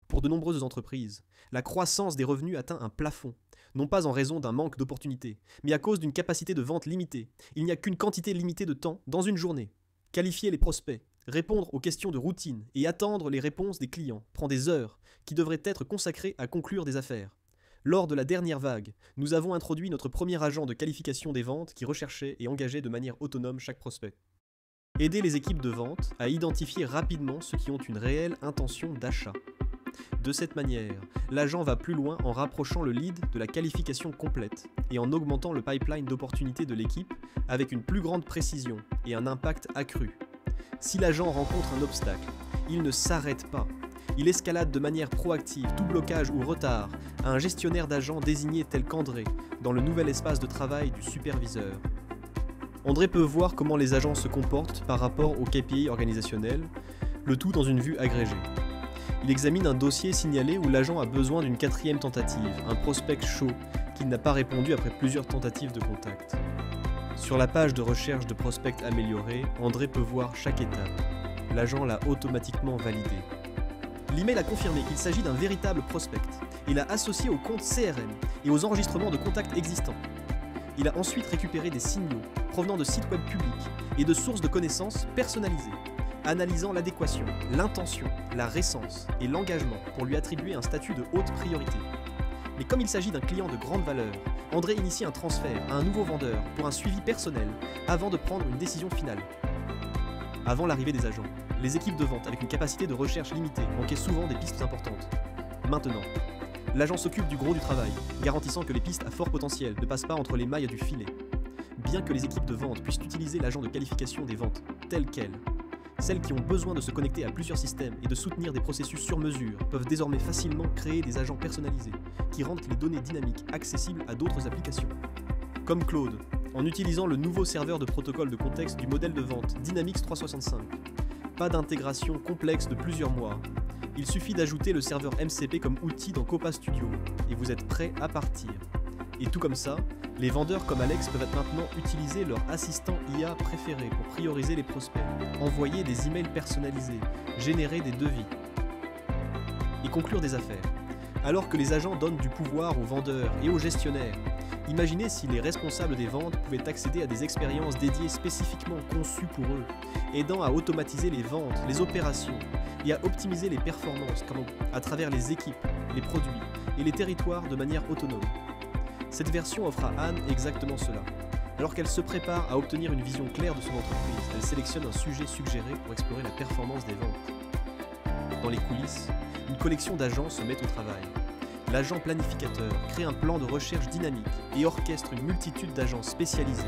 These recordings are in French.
Pour de nombreuses entreprises, la croissance des revenus atteint un plafond, non pas en raison d'un manque d'opportunités, mais à cause d'une capacité de vente limitée. Il n'y a qu'une quantité limitée de temps dans une journée. Qualifier les prospects, répondre aux questions de routine et attendre les réponses des clients prend des heures qui devraient être consacrées à conclure des affaires. Lors de la dernière vague, nous avons introduit notre premier agent de qualification des ventes qui recherchait et engageait de manière autonome chaque prospect. Aider les équipes de vente à identifier rapidement ceux qui ont une réelle intention d'achat. De cette manière, l'agent va plus loin en rapprochant le lead de la qualification complète et en augmentant le pipeline d'opportunités de l'équipe avec une plus grande précision et un impact accru. Si l'agent rencontre un obstacle, il ne s'arrête pas. Il escalade de manière proactive tout blocage ou retard à un gestionnaire d'agents désigné tel qu'André dans le nouvel espace de travail du superviseur. André peut voir comment les agents se comportent par rapport aux KPI organisationnels, le tout dans une vue agrégée. Il examine un dossier signalé où l'agent a besoin d'une 4e tentative, un prospect chaud qui n'a pas répondu après plusieurs tentatives de contact. Sur la page de recherche de prospects améliorés, André peut voir chaque étape. L'agent l'a automatiquement validé. L'email a confirmé qu'il s'agit d'un véritable prospect et l'a associé au compte CRM et aux enregistrements de contacts existants. Il a ensuite récupéré des signaux provenant de sites web publics et de sources de connaissances personnalisées, analysant l'adéquation, l'intention, la récence et l'engagement pour lui attribuer un statut de haute priorité. Mais comme il s'agit d'un client de grande valeur, André initie un transfert à un nouveau vendeur pour un suivi personnel avant de prendre une décision finale. Avant l'arrivée des agents, les équipes de vente avec une capacité de recherche limitée manquaient souvent des pistes importantes. Maintenant, l'agent s'occupe du gros du travail, garantissant que les pistes à fort potentiel ne passent pas entre les mailles du filet. Bien que les équipes de vente puissent utiliser l'agent de qualification des ventes tel quel, celles qui ont besoin de se connecter à plusieurs systèmes et de soutenir des processus sur mesure peuvent désormais facilement créer des agents personnalisés qui rendent les données dynamiques accessibles à d'autres applications. Comme Claude, en utilisant le nouveau serveur de protocole de contexte du modèle de vente Dynamics 365. Pas d'intégration complexe de plusieurs mois. Il suffit d'ajouter le serveur MCP comme outil dans Copa Studio et vous êtes prêt à partir. Et tout comme ça, les vendeurs comme Alex peuvent maintenant utiliser leur assistant IA préféré pour prioriser les prospects, envoyer des emails personnalisés, générer des devis et conclure des affaires. Alors que les agents donnent du pouvoir aux vendeurs et aux gestionnaires, imaginez si les responsables des ventes pouvaient accéder à des expériences dédiées spécifiquement conçues pour eux, aidant à automatiser les ventes, les opérations et à optimiser les performances à travers les équipes, les produits et les territoires de manière autonome. Cette version offre à Anne exactement cela. Alors qu'elle se prépare à obtenir une vision claire de son entreprise, elle sélectionne un sujet suggéré pour explorer la performance des ventes. Dans les coulisses, une collection d'agents se met au travail. L'agent planificateur crée un plan de recherche dynamique et orchestre une multitude d'agents spécialisés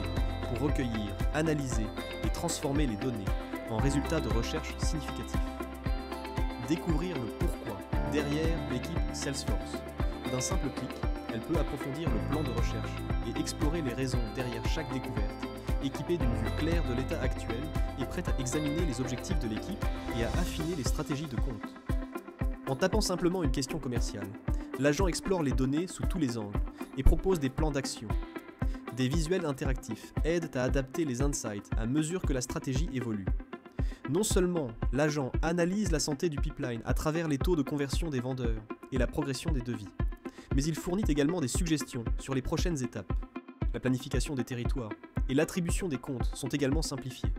pour recueillir, analyser et transformer les données en résultats de recherche significatifs. Découvrir le pourquoi derrière l'équipe Salesforce. D'un simple clic, elle peut approfondir le plan de recherche et explorer les raisons derrière chaque découverte, équipée d'une vue claire de l'état actuel et prête à examiner les objectifs de l'équipe et à affiner les stratégies de compte. En tapant simplement une question commerciale, l'agent explore les données sous tous les angles et propose des plans d'action. Des visuels interactifs aident à adapter les insights à mesure que la stratégie évolue. Non seulement l'agent analyse la santé du pipeline à travers les taux de conversion des vendeurs et la progression des devis, mais il fournit également des suggestions sur les prochaines étapes. La planification des territoires et l'attribution des comptes sont également simplifiées.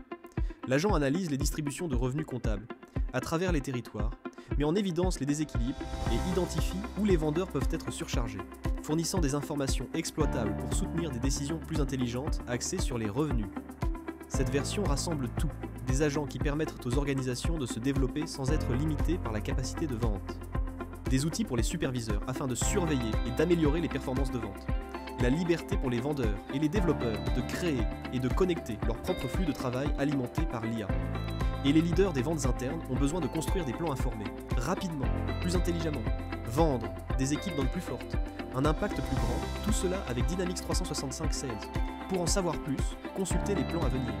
L'agent analyse les distributions de revenus comptables à travers les territoires, met en évidence les déséquilibres et identifie où les vendeurs peuvent être surchargés, fournissant des informations exploitables pour soutenir des décisions plus intelligentes axées sur les revenus. Cette version rassemble tout, des agents qui permettent aux organisations de se développer sans être limitées par la capacité de vente. Des outils pour les superviseurs afin de surveiller et d'améliorer les performances de vente. La liberté pour les vendeurs et les développeurs de créer et de connecter leur propre flux de travail alimenté par l'IA. Et les leaders des ventes internes ont besoin de construire des plans informés, rapidement, plus intelligemment, vendre, des équipes dans le plus fortes, un impact plus grand, tout cela avec Dynamics 365 Sales. Pour en savoir plus, consultez les plans à venir.